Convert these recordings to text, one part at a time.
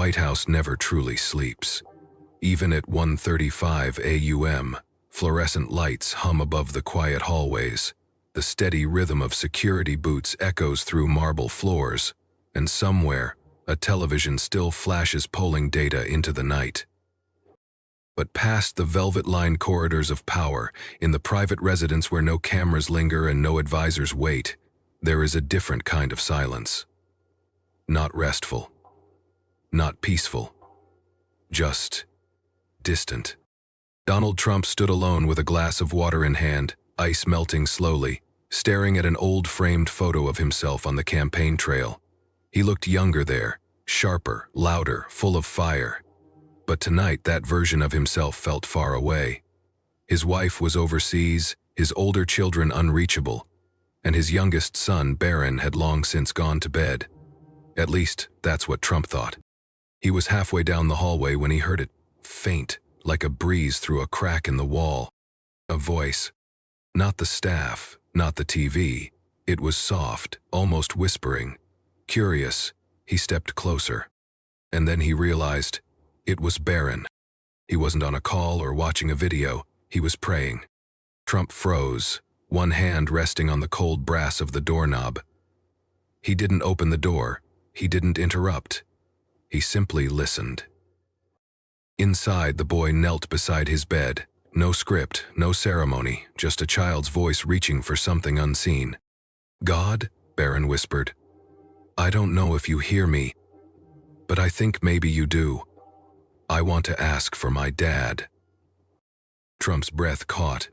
White House never truly sleeps. Even at 1:35 a.m., fluorescent lights hum above the quiet hallways. The steady rhythm of security boots echoes through marble floors, and somewhere, a television still flashes polling data into the night. But past the velvet-lined corridors of power, in the private residence where no cameras linger and no advisors wait, there is a different kind of silence. Not restful, not peaceful, just distant. Donald Trump stood alone with a glass of water in hand, ice melting slowly, staring at an old framed photo of himself on the campaign trail. He looked younger there, sharper, louder, full of fire. But tonight that version of himself felt far away. His wife was overseas, his older children unreachable, and his youngest son, Barron, had long since gone to bed. At least, that's what Trump thought. He was halfway down the hallway when he heard it, faint, like a breeze through a crack in the wall. A voice. Not the staff, not the TV. It was soft, almost whispering. Curious, he stepped closer. And then he realized it was Barron. He wasn't on a call or watching a video, he was praying. Trump froze, one hand resting on the cold brass of the doorknob. He didn't open the door, he didn't interrupt. He simply listened. Inside, the boy knelt beside his bed. No script, no ceremony, just a child's voice reaching for something unseen. "God," Barron whispered, "I don't know if you hear me, but I think maybe you do. I want to ask for my dad." Trump's breath caught.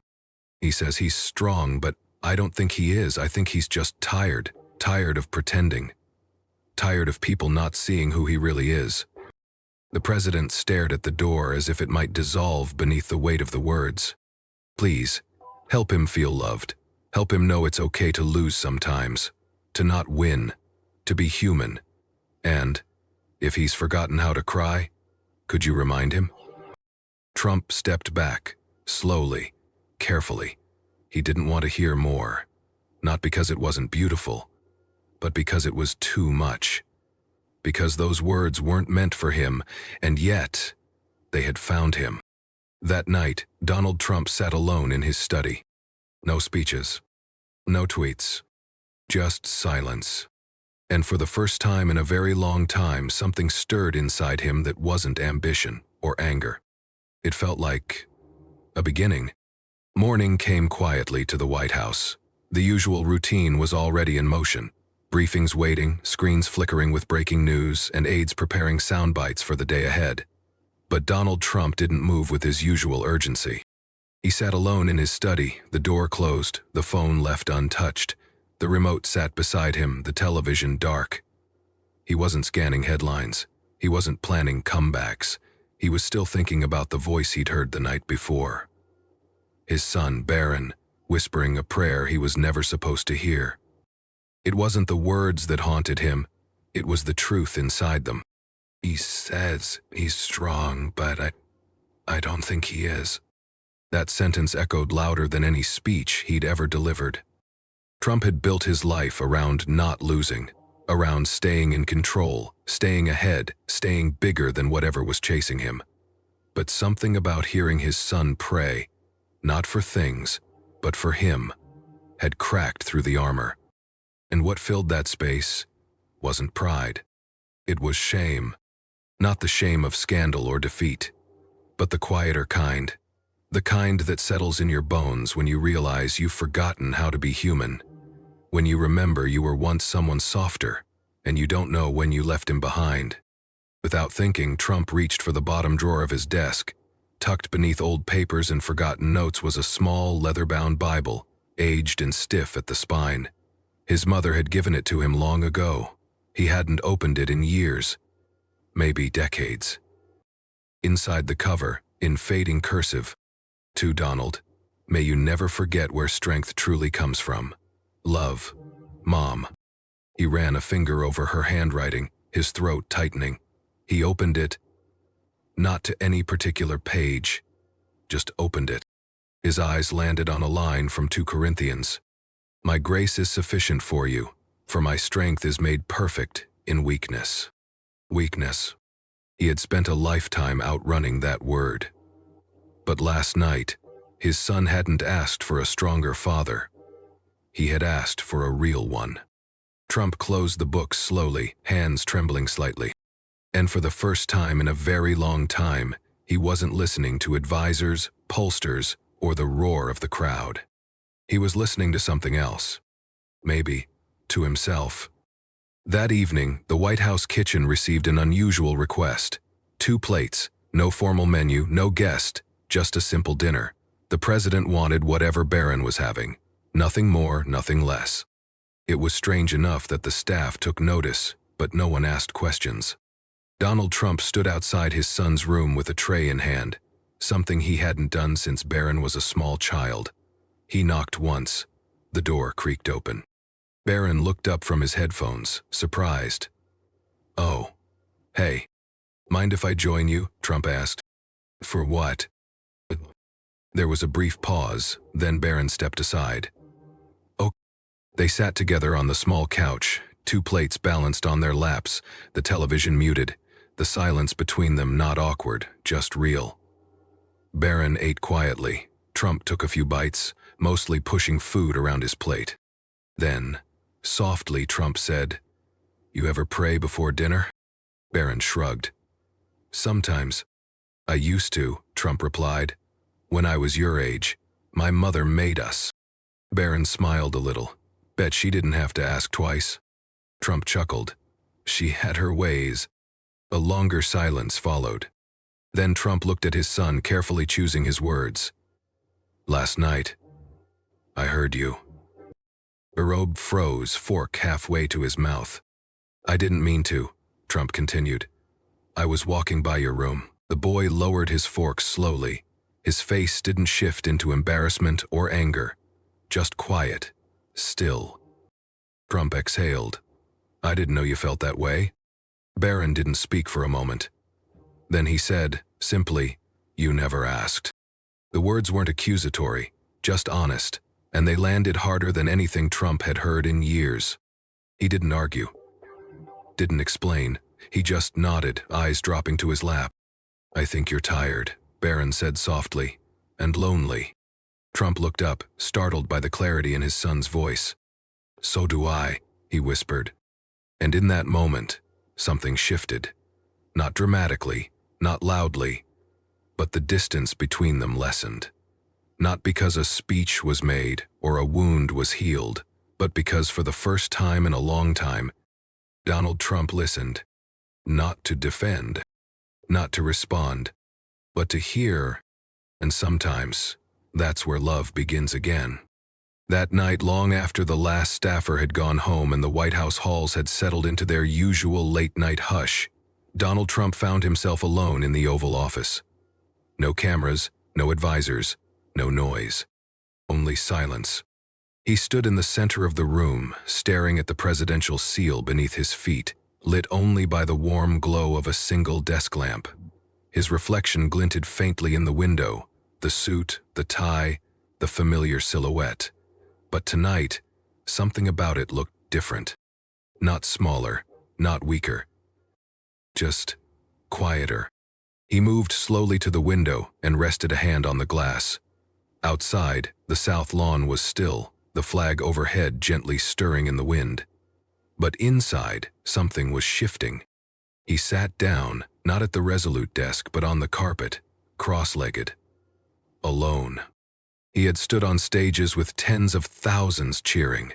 He says he's strong, but I don't think he is. I think he's just tired of pretending. Tired of people not seeing who he really is. The president stared at the door as if it might dissolve beneath the weight of the words. Please, help him feel loved. Help him know it's okay to lose sometimes, to not win, to be human. And, if he's forgotten how to cry, could you remind him? Trump stepped back, slowly, carefully. He didn't want to hear more. Not because it wasn't beautiful, but because it was too much. Because those words weren't meant for him, and yet, they had found him. That night, Donald Trump sat alone in his study. No speeches, no tweets, just silence. And for the first time in a very long time, something stirred inside him that wasn't ambition or anger. It felt like a beginning. Morning came quietly to the White House. The usual routine was already in motion. Briefings waiting, screens flickering with breaking news, and aides preparing sound bites for the day ahead. But Donald Trump didn't move with his usual urgency. He sat alone in his study, the door closed, the phone left untouched. The remote sat beside him, the television dark. He wasn't scanning headlines. He wasn't planning comebacks. He was still thinking about the voice he'd heard the night before. His son, Barron, whispering a prayer he was never supposed to hear. It wasn't the words that haunted him, it was the truth inside them. He says he's strong, but I don't think he is. That sentence echoed louder than any speech he'd ever delivered. Trump had built his life around not losing, around staying in control, staying ahead, staying bigger than whatever was chasing him. But something about hearing his son pray, not for things, but for him, had cracked through the armor. And what filled that space wasn't pride. It was shame. Not the shame of scandal or defeat, but the quieter kind. The kind that settles in your bones when you realize you've forgotten how to be human. When you remember you were once someone softer, and you don't know when you left him behind. Without thinking, Trump reached for the bottom drawer of his desk. Tucked beneath old papers and forgotten notes was a small, leather-bound Bible, aged and stiff at the spine. His mother had given it to him long ago. He hadn't opened it in years, maybe decades. Inside the cover, in fading cursive, "To Donald, may you never forget where strength truly comes from. Love, Mom." He ran a finger over her handwriting, his throat tightening. He opened it, not to any particular page, just opened it. His eyes landed on a line from 2 Corinthians. "My grace is sufficient for you, for my strength is made perfect in weakness." Weakness. He had spent a lifetime outrunning that word. But last night, his son hadn't asked for a stronger father. He had asked for a real one. Trump closed the book slowly, hands trembling slightly. And for the first time in a very long time, he wasn't listening to advisors, pollsters, or the roar of the crowd. He was listening to something else. Maybe to himself. That evening, the White House kitchen received an unusual request. 2 plates, no formal menu, no guest, just a simple dinner. The president wanted whatever Barron was having. Nothing more, nothing less. It was strange enough that the staff took notice, but no one asked questions. Donald Trump stood outside his son's room with a tray in hand, something he hadn't done since Barron was a small child. He knocked once. The door creaked open. Barron looked up from his headphones, surprised. "Oh. Hey. Mind if I join you?" Trump asked. "For what?" There was a brief pause, then Barron stepped aside. "Oh." They sat together on the small couch, 2 plates balanced on their laps, the television muted, the silence between them not awkward, just real. Barron ate quietly. Trump took a few bites, mostly pushing food around his plate. Then, softly, Trump said, "You ever pray before dinner?" Barron shrugged. "Sometimes." "I used to," Trump replied. "When I was your age. My mother made us." Barron smiled a little. "Bet she didn't have to ask twice." Trump chuckled. "She had her ways." A longer silence followed. Then Trump looked at his son, carefully choosing his words. "Last night, I heard you." Barron froze, fork halfway to his mouth. "I didn't mean to," Trump continued. "I was walking by your room." The boy lowered his fork slowly. His face didn't shift into embarrassment or anger, just quiet, still. Trump exhaled. "I didn't know you felt that way." Barron didn't speak for a moment. Then he said, simply, "You never asked." The words weren't accusatory, just honest, and they landed harder than anything Trump had heard in years. He didn't argue, didn't explain. He just nodded, eyes dropping to his lap. "I think you're tired," Barron said softly, "and lonely." Trump looked up, startled by the clarity in his son's voice. "So do I," he whispered. And in that moment, something shifted. Not dramatically, not loudly, but the distance between them lessened. Not because a speech was made or a wound was healed, but because for the first time in a long time, Donald Trump listened. Not to defend, not to respond, but to hear. And sometimes, that's where love begins again. That night, long after the last staffer had gone home and the White House halls had settled into their usual late-night hush, Donald Trump found himself alone in the Oval Office. No cameras, no advisors, no noise. Only silence. He stood in the center of the room, staring at the presidential seal beneath his feet, lit only by the warm glow of a single desk lamp. His reflection glinted faintly in the window, the suit, the tie, the familiar silhouette. But tonight, something about it looked different. Not smaller, not weaker. Just quieter. He moved slowly to the window and rested a hand on the glass. Outside, the south lawn was still, the flag overhead gently stirring in the wind. But inside, something was shifting. He sat down, not at the Resolute desk, but on the carpet, cross-legged. Alone. He had stood on stages with tens of thousands cheering.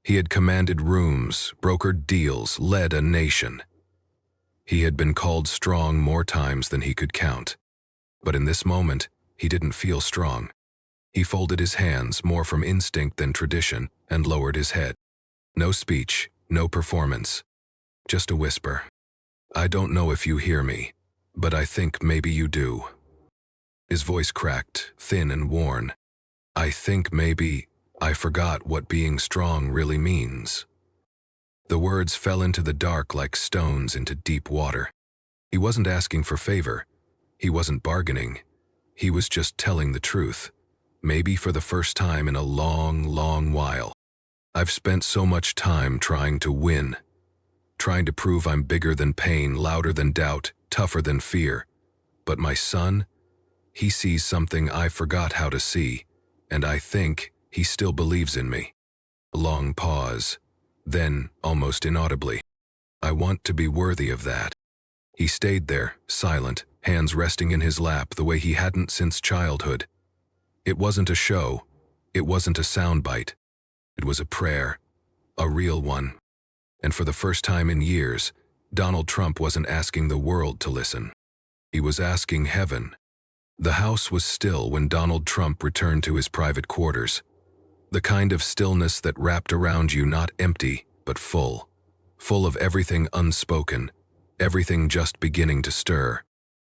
He had commanded rooms, brokered deals, led a nation. He had been called strong more times than he could count. But in this moment, he didn't feel strong. He folded his hands, more from instinct than tradition, and lowered his head. No speech, no performance. Just a whisper. "I don't know if you hear me, but I think maybe you do." His voice cracked, thin and worn. "I think maybe I forgot what being strong really means." The words fell into the dark like stones into deep water. He wasn't asking for favor. He wasn't bargaining. He was just telling the truth, maybe for the first time in a long, long while. "I've spent so much time trying to win, trying to prove I'm bigger than pain, louder than doubt, tougher than fear. But my son, he sees something I forgot how to see, and I think he still believes in me. A long pause, then, almost inaudibly, I want to be worthy of that. He stayed there, silent, hands resting in his lap the way he hadn't since childhood. It wasn't a show. It wasn't a soundbite. It was a prayer, a real one. And for the first time in years, Donald Trump wasn't asking the world to listen. He was asking heaven. The house was still when Donald Trump returned to his private quarters. The kind of stillness that wrapped around you, not empty, but full. Full of everything unspoken, everything just beginning to stir.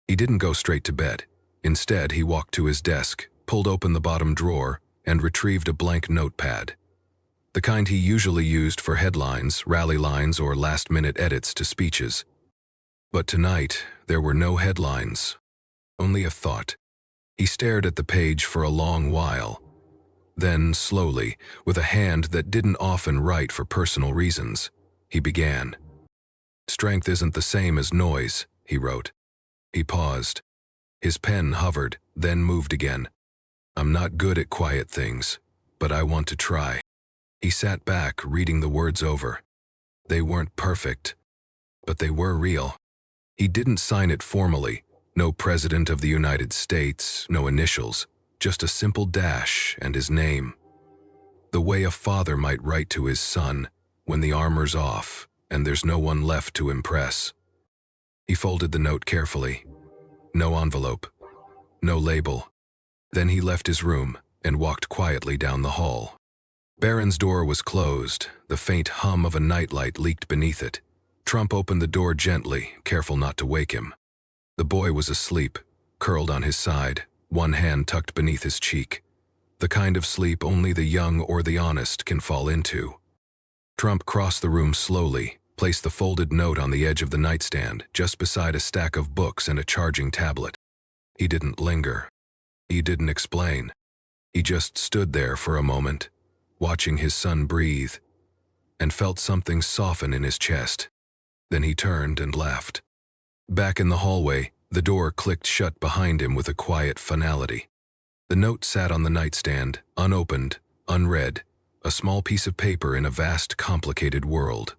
He didn't go straight to bed. Instead, he walked to his desk, pulled open the bottom drawer, and retrieved a blank notepad. The kind he usually used for headlines, rally lines, or last-minute edits to speeches. But tonight, there were no headlines, only a thought. He stared at the page for a long while. Then, slowly, with a hand that didn't often write for personal reasons, he began. "Strength isn't the same as noise," he wrote. He paused. His pen hovered, then moved again. "I'm not good at quiet things, but I want to try." He sat back, reading the words over. They weren't perfect, but they were real. He didn't sign it formally. No President of the United States, no initials, just a simple dash and his name. The way a father might write to his son when the armor's off and there's no one left to impress. He folded the note carefully. No envelope, no label. Then he left his room and walked quietly down the hall. Barron's door was closed. The faint hum of a nightlight leaked beneath it. Trump opened the door gently, careful not to wake him. The boy was asleep, curled on his side, one hand tucked beneath his cheek. The kind of sleep only the young or the honest can fall into. Trump crossed the room slowly, placed the folded note on the edge of the nightstand, just beside a stack of books and a charging tablet. He didn't linger. He didn't explain. He just stood there for a moment, watching his son breathe, and felt something soften in his chest. Then he turned and left. Back in the hallway, the door clicked shut behind him with a quiet finality. The note sat on the nightstand, unopened, unread, a small piece of paper in a vast, complicated world.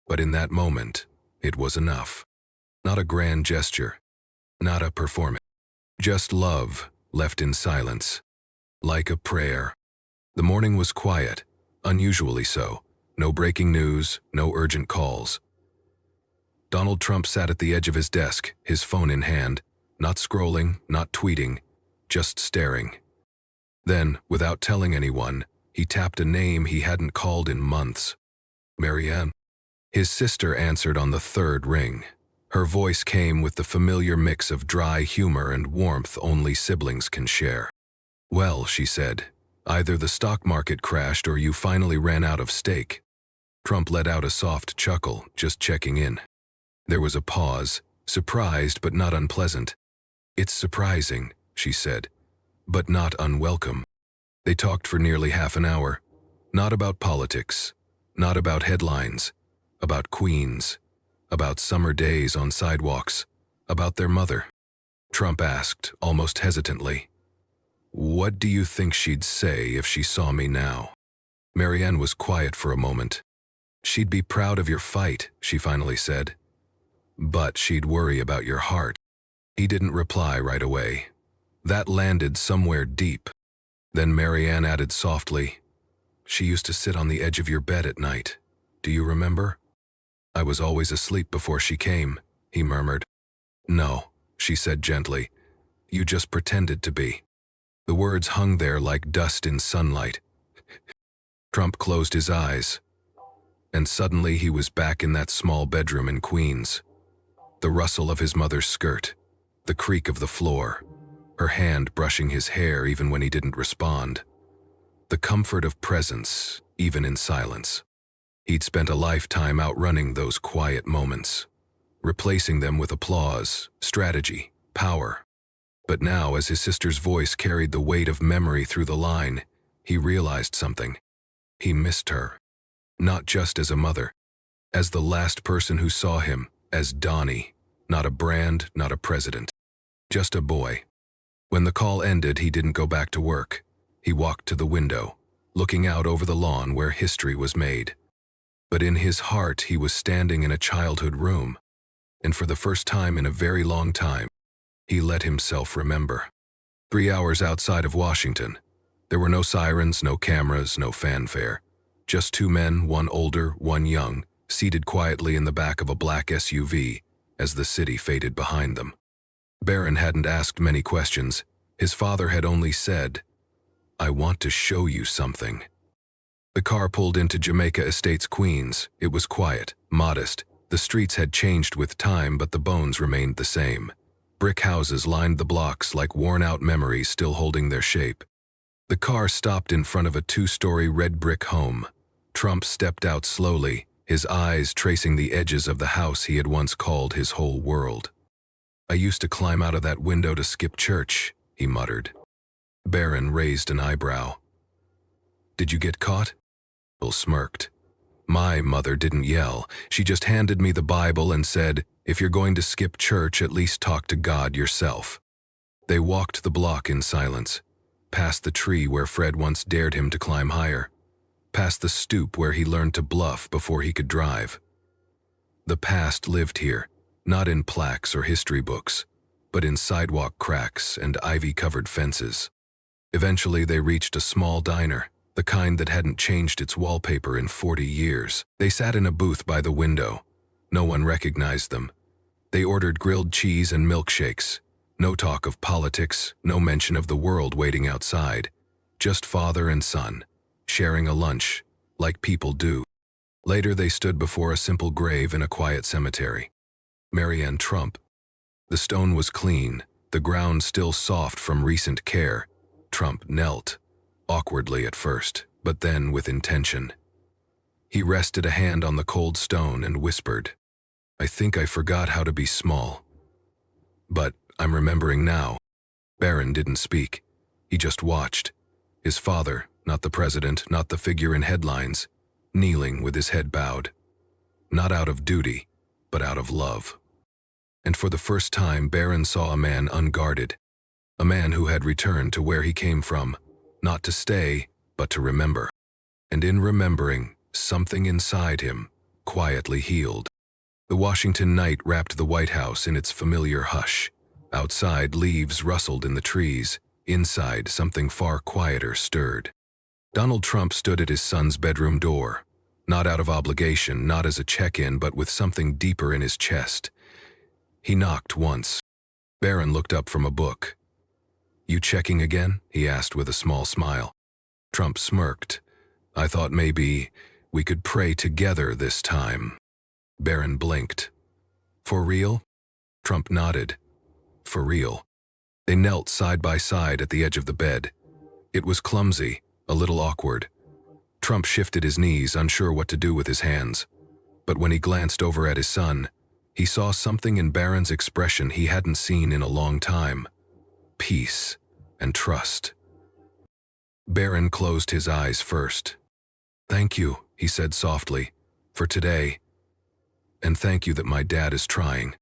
But in that moment, it was enough. Not a grand gesture, not a performance. Just love, left in silence, like a prayer. The morning was quiet, unusually so. No breaking news, no urgent calls. Donald Trump sat at the edge of his desk, his phone in hand, not scrolling, not tweeting, just staring. Then, without telling anyone, he tapped a name he hadn't called in months. Marianne. His sister answered on the third ring. Her voice came with the familiar mix of dry humor and warmth only siblings can share. "Well," she said, "either the stock market crashed or you finally ran out of steak." Trump let out a soft chuckle, just checking in. There was a pause, surprised but not unpleasant. "It's surprising," she said, "but not unwelcome." They talked for nearly half an hour. Not about politics, not about headlines, about queens, about summer days on sidewalks, about their mother. Trump asked, almost hesitantly, "What do you think she'd say if she saw me now?" Marianne was quiet for a moment. "She'd be proud of your fight," she finally said. "But she'd worry about your heart." He didn't reply right away. That landed somewhere deep. Then Marianne added softly, "She used to sit on the edge of your bed at night. Do you remember?" "I was always asleep before she came," he murmured. "No," she said gently. "You just pretended to be." The words hung there like dust in sunlight. Trump closed his eyes, and suddenly he was back in that small bedroom in Queens. The rustle of his mother's skirt, the creak of the floor, her hand brushing his hair even when he didn't respond. The comfort of presence, even in silence. He'd spent a lifetime outrunning those quiet moments, replacing them with applause, strategy, power. But now, as his sister's voice carried the weight of memory through the line, he realized something. He missed her. Not just as a mother, as the last person who saw him, as Donnie, Not a brand, not a president. Just a boy. When the call ended, he didn't go back to work. He walked to the window, looking out over the lawn where history was made. But in his heart, he was standing in a childhood room. And for the first time in a very long time, he let himself remember. 3 hours outside of Washington. There were no sirens, no cameras, no fanfare. Just 2 men, one older, one young, seated quietly in the back of a black SUV as the city faded behind them. Barron hadn't asked many questions. His father had only said, "I want to show you something." The car pulled into Jamaica Estates, Queens. It was quiet, modest. The streets had changed with time, but the bones remained the same. Brick houses lined the blocks like worn-out memories still holding their shape. The car stopped in front of a 2-story red brick home. Trump stepped out slowly, his eyes tracing the edges of the house he had once called his whole world. "I used to climb out of that window to skip church," he muttered. Barron raised an eyebrow. "Did you get caught?" Bill smirked. "My mother didn't yell. She just handed me the Bible and said, 'If you're going to skip church, at least talk to God yourself.'" They walked the block in silence, past the tree where Fred once dared him to climb higher, past the stoop where he learned to bluff before he could drive. The past lived here, not in plaques or history books, but in sidewalk cracks and ivy-covered fences. Eventually they reached a small diner, the kind that hadn't changed its wallpaper in 40 years. They sat in a booth by the window. No one recognized them. They ordered grilled cheese and milkshakes. No talk of politics, no mention of the world waiting outside. Just father and son, sharing a lunch, like people do. Later they stood before a simple grave in a quiet cemetery. Marianne Trump. The stone was clean, the ground still soft from recent care. Trump knelt, awkwardly at first, but then with intention. He rested a hand on the cold stone and whispered, "I think I forgot how to be small. But I'm remembering now." Barron didn't speak. He just watched. His father, not the president, not the figure in headlines, kneeling with his head bowed. Not out of duty, but out of love. And for the first time, Barron saw a man unguarded. A man who had returned to where he came from, not to stay, but to remember. And in remembering, something inside him quietly healed. The Washington night wrapped the White House in its familiar hush. Outside, leaves rustled in the trees. Inside, something far quieter stirred. Donald Trump stood at his son's bedroom door, not out of obligation, not as a check-in, but with something deeper in his chest. He knocked once. Barron looked up from a book. "You checking again?" he asked with a small smile. Trump smirked. "I thought maybe we could pray together this time." Barron blinked. "For real?" Trump nodded. "For real." They knelt side by side at the edge of the bed. It was clumsy, a little awkward. Trump shifted his knees, unsure what to do with his hands. But when he glanced over at his son, he saw something in Barron's expression he hadn't seen in a long time. Peace and trust. Barron closed his eyes first. "Thank you," he said softly, "for today. And thank you that my dad is trying."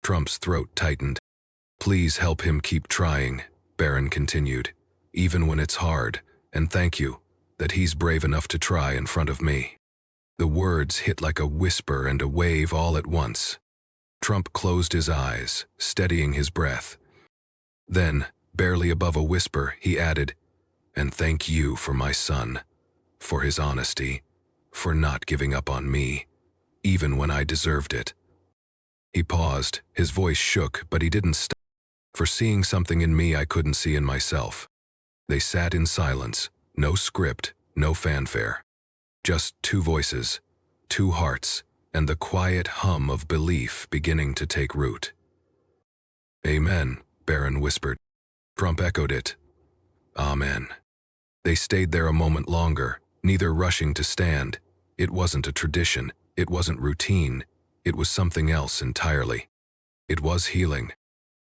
Trump's throat tightened. "Please help him keep trying," Barron continued, "even when it's hard, and thank you that he's brave enough to try in front of me." The words hit like a whisper and a wave all at once. Trump closed his eyes, steadying his breath. Then, barely above a whisper, he added, "And thank you for my son, for his honesty, for not giving up on me, even when I deserved it." He paused, his voice shook, but he didn't stop. "For seeing something in me I couldn't see in myself." They sat in silence, no script, no fanfare. Just 2 voices, 2 hearts, and the quiet hum of belief beginning to take root. "Amen," Barron whispered. Trump echoed it. "Amen." They stayed there a moment longer, neither rushing to stand. It wasn't a tradition, it wasn't routine, it was something else entirely. It was healing.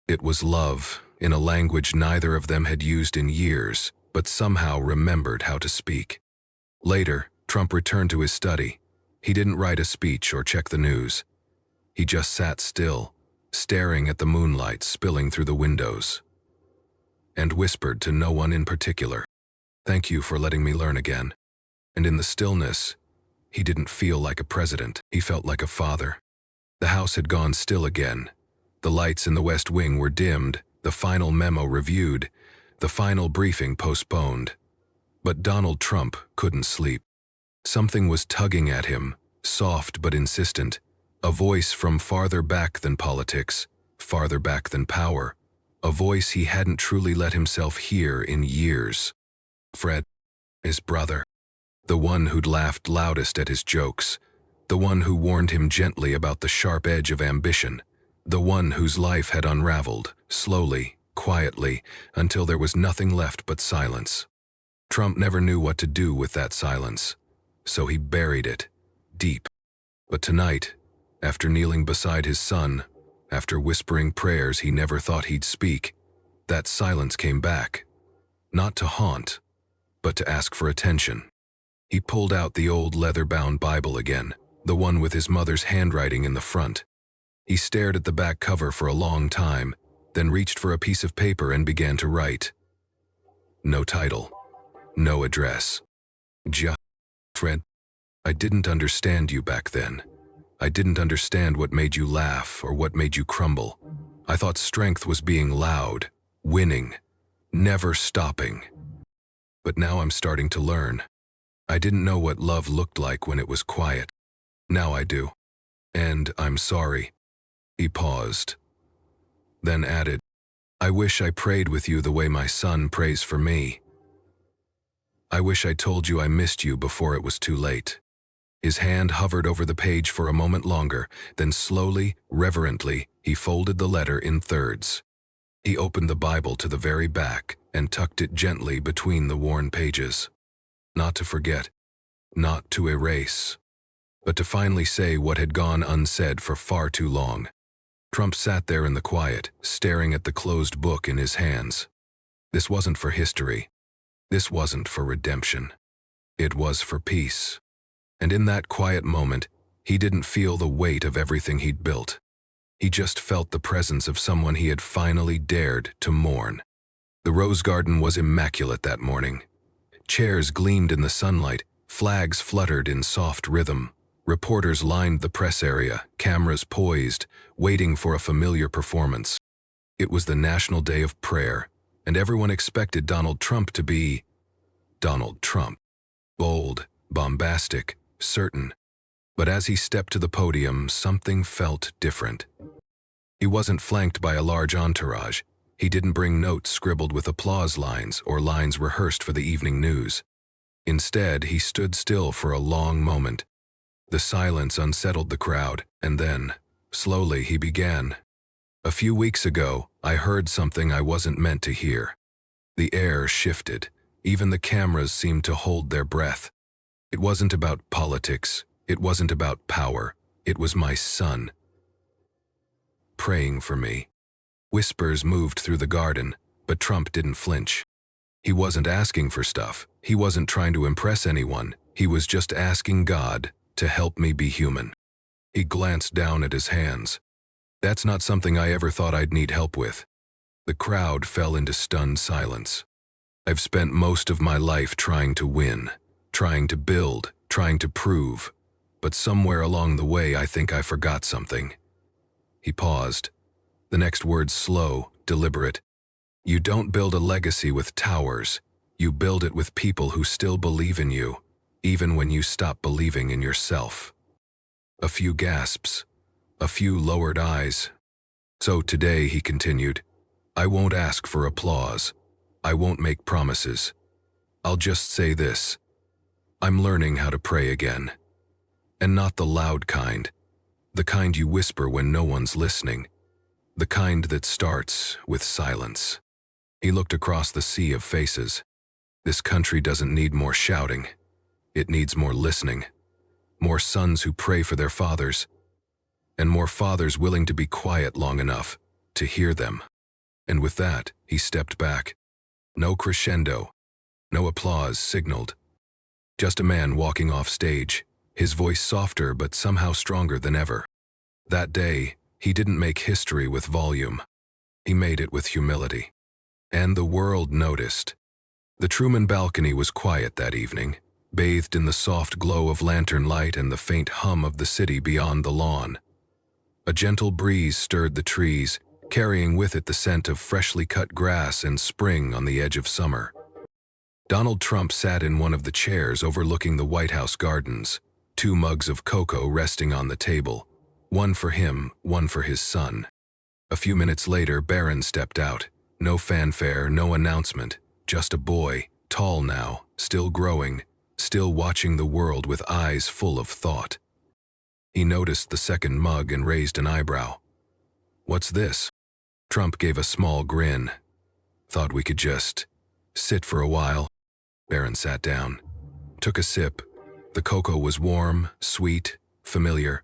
It was love, in a language neither of them had used in years, but somehow remembered how to speak. Later, Trump returned to his study. He didn't write a speech or check the news. He just sat still, staring at the moonlight spilling through the windows, and whispered to no one in particular, "Thank you for letting me learn again." And in the stillness, he didn't feel like a president. He felt like a father. The house had gone still again. The lights in the West Wing were dimmed, the final memo reviewed, the final briefing postponed. But Donald Trump couldn't sleep. Something was tugging at him, soft but insistent, a voice from farther back than politics, farther back than power, a voice he hadn't truly let himself hear in years. Fred, his brother, the one who'd laughed loudest at his jokes, the one who warned him gently about the sharp edge of ambition, the one whose life had unraveled, slowly, quietly, until there was nothing left but silence. Trump never knew what to do with that silence, so he buried it, deep. But tonight, after kneeling beside his son, after whispering prayers he never thought he'd speak, that silence came back, not to haunt, but to ask for attention. He pulled out the old leather-bound Bible again, the one with his mother's handwriting in the front. He stared at the back cover for a long time, then reached for a piece of paper and began to write. No title, no address. Just, Fred, I didn't understand you back then. I didn't understand what made you laugh or what made you crumble. I thought strength was being loud, winning, never stopping. But now I'm starting to learn. I didn't know what love looked like when it was quiet. Now I do. And I'm sorry. He paused, then added, I wish I prayed with you the way my son prays for me. I wish I told you I missed you before it was too late. His hand hovered over the page for a moment longer, then slowly, reverently, he folded the letter in thirds. He opened the Bible to the very back and tucked it gently between the worn pages. Not to forget, not to erase, but to finally say what had gone unsaid for far too long. Trump sat there in the quiet, staring at the closed book in his hands. This wasn't for history. This wasn't for redemption. It was for peace. And in that quiet moment, he didn't feel the weight of everything he'd built. He just felt the presence of someone he had finally dared to mourn. The rose garden was immaculate that morning. Chairs gleamed in the sunlight, flags fluttered in soft rhythm. Reporters lined the press area, cameras poised, waiting for a familiar performance. It was the National Day of Prayer, and everyone expected Donald Trump to be Donald Trump. Bold, bombastic, certain. But as he stepped to the podium, something felt different. He wasn't flanked by a large entourage. He didn't bring notes scribbled with applause lines or lines rehearsed for the evening news. Instead, he stood still for a long moment. The silence unsettled the crowd, and then, slowly, he began. A few weeks ago, I heard something I wasn't meant to hear. The air shifted. Even the cameras seemed to hold their breath. It wasn't about politics. It wasn't about power. It was my son praying for me. Whispers moved through the garden, but Trump didn't flinch. He wasn't asking for stuff. He wasn't trying to impress anyone. He was just asking God to help me be human. He glanced down at his hands. That's not something I ever thought I'd need help with. The crowd fell into stunned silence. I've spent most of my life trying to win, trying to build, trying to prove, but somewhere along the way I think I forgot something. He paused. The next word slow, deliberate. You don't build a legacy with towers. You build it with people who still believe in you, even when you stop believing in yourself. A few gasps, a few lowered eyes. So today, he continued, I won't ask for applause. I won't make promises. I'll just say this. I'm learning how to pray again. And not the loud kind. The kind you whisper when no one's listening. The kind that starts with silence. He looked across the sea of faces. This country doesn't need more shouting. It needs more listening. More sons who pray for their fathers. And more fathers willing to be quiet long enough to hear them. And with that, he stepped back. No crescendo. No applause signaled. Just a man walking off stage, his voice softer but somehow stronger than ever. That day, He didn't make history with volume. He made it with humility. And the world noticed. The Truman balcony was quiet that evening, bathed in the soft glow of lantern light and the faint hum of the city beyond the lawn. A gentle breeze stirred the trees, carrying with it the scent of freshly cut grass and spring on the edge of summer. Donald Trump sat in one of the chairs overlooking the White House gardens, 2 mugs of cocoa resting on the table, one for him, one for his son. A few minutes later, Barron stepped out. No fanfare, no announcement, just a boy, tall now, still growing, still watching the world with eyes full of thought. He noticed the second mug and raised an eyebrow. "What's this?" Trump gave a small grin. "Thought we could just sit for a while." Barron sat down, took a sip. The cocoa was warm, sweet, familiar.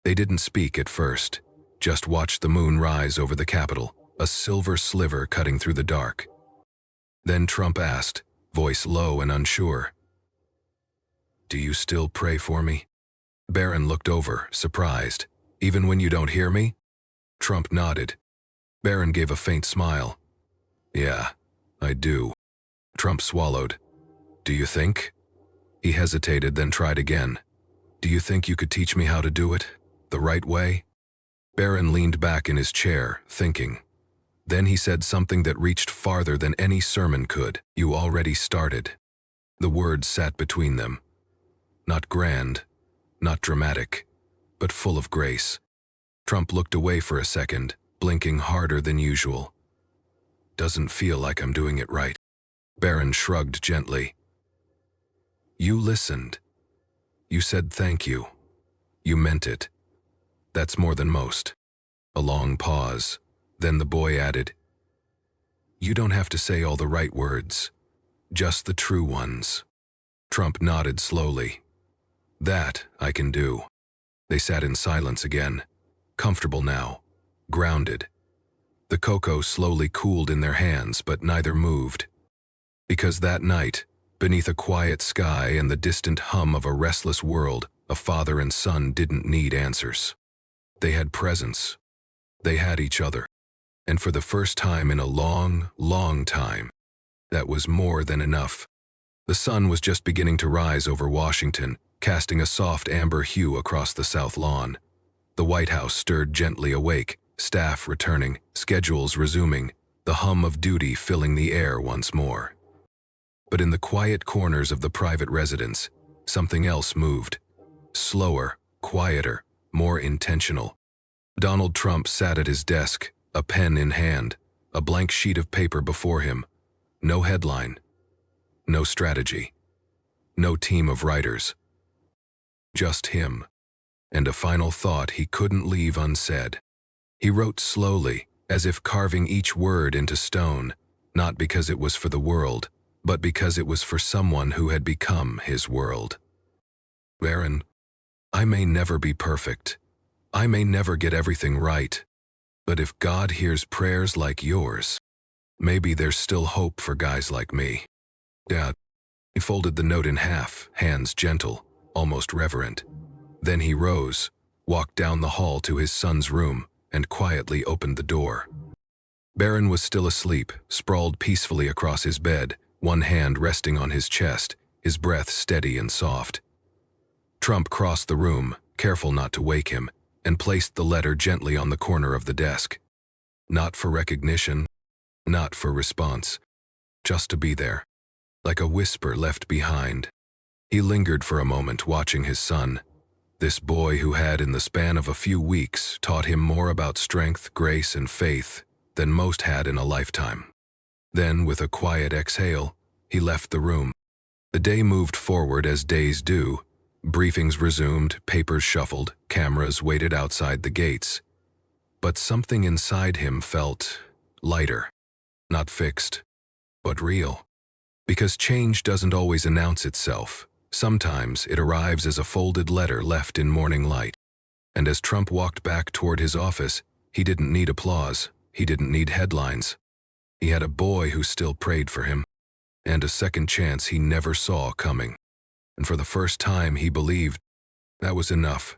They didn't speak at first, just watched the moon rise over the Capitol, a silver sliver cutting through the dark. Then Trump asked, voice low and unsure, "Do you still pray for me?" Barron looked over, surprised. "Even when you don't hear me?" Trump nodded. Barron gave a faint smile. "Yeah, I do." Trump swallowed. "Do you think?" He hesitated, then tried again. "Do you think you could teach me how to do it? The right way?" Barron leaned back in his chair, thinking. Then he said something that reached farther than any sermon could. "You already started." The words sat between them. Not grand, not dramatic, but full of grace. Trump looked away for a second, blinking harder than usual. "Doesn't feel like I'm doing it right." Barron shrugged gently. "You listened. You said thank you. You meant it. That's more than most." A long pause. Then the boy added, "You don't have to say all the right words, just the true ones." Trump nodded slowly. "That I can do." They sat in silence again, comfortable now, grounded. The cocoa slowly cooled in their hands, but neither moved. Because that night, beneath a quiet sky and the distant hum of a restless world, a father and son didn't need answers. They had presence. They had each other. And for the first time in a long, long time, that was more than enough. The sun was just beginning to rise over Washington, casting a soft amber hue across the South Lawn. The White House stirred gently awake, staff returning, schedules resuming, the hum of duty filling the air once more. But in the quiet corners of the private residence, something else moved. Slower, quieter, more intentional. Donald Trump sat at his desk, a pen in hand, a blank sheet of paper before him. No headline. No strategy. No team of writers. Just him. And a final thought he couldn't leave unsaid. He wrote slowly, as if carving each word into stone, not because it was for the world, but because it was for someone who had become his world. "Barron, I may never be perfect. I may never get everything right. But if God hears prayers like yours, maybe there's still hope for guys like me." Dad. He folded the note in half, hands gentle, almost reverent. Then he rose, walked down the hall to his son's room, and quietly opened the door. Barron was still asleep, sprawled peacefully across his bed, one hand resting on his chest, his breath steady and soft. Trump crossed the room, careful not to wake him, and placed the letter gently on the corner of the desk. Not for recognition, not for response, just to be there, like a whisper left behind. He lingered for a moment watching his son, this boy who had in the span of a few weeks taught him more about strength, grace, and faith than most had in a lifetime. Then, with a quiet exhale, he left the room. The day moved forward as days do. Briefings resumed, papers shuffled, cameras waited outside the gates. But something inside him felt lighter, not fixed, but real. Because change doesn't always announce itself. Sometimes it arrives as a folded letter left in morning light. And as Trump walked back toward his office, he didn't need applause, he didn't need headlines. He had a boy who still prayed for him, and a second chance he never saw coming. And for the first time he believed that was enough.